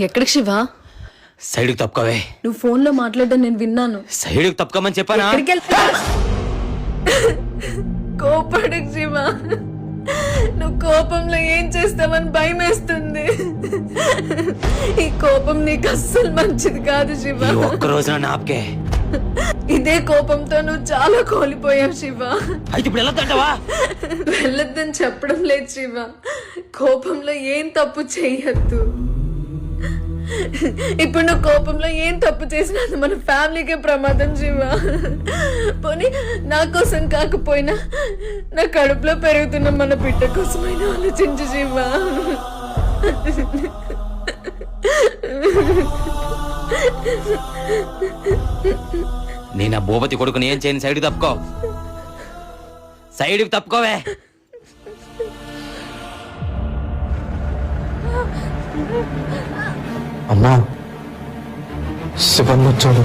ఎక్కడికి శివ? సైడ్కి తప్పుకోవే. నువ్వు ఫోన్ లో మాట్లాడడం నేను విన్నాను. సైడ్కి తప్పుకోమని చెప్పానా? కోపడకు శివ, నువ్వు కోపంలో ఏం చేస్తావని భయం వేస్తుంది. ఈ కోపం నీకు అస్సలు మంచిది కాదు శివ. ఒక్క రోజున నాపకే. ఇదే కోపంతో నువ్వు చాలా కోల్పోయావు శివ. అయితే ఇప్పుడు వెళ్ళొద్దంటావా? వెళ్ళొద్దని చెప్పడం లేదు శివ, కోపంలో ఏం తప్పు చెయ్యొద్దు. ఇప్పుడు నువ్వు కోపంలో ఏం తప్పు చేసినా అది మన ఫ్యామిలీకే ప్రమాదం శివ. పోనీ నా కోసం కాకపోయినా నా కడుపులో పెరుగుతున్న మన బిడ్డ కోసమైనా ఆలోచించు శివ. నేను ఆ భూపతి కొడుకుని ఏం చేయను. సైడ్కి తప్పుకో. సైడ్కి తప్పుకోవే. అమ్మా, శివన్ వచ్చాడు.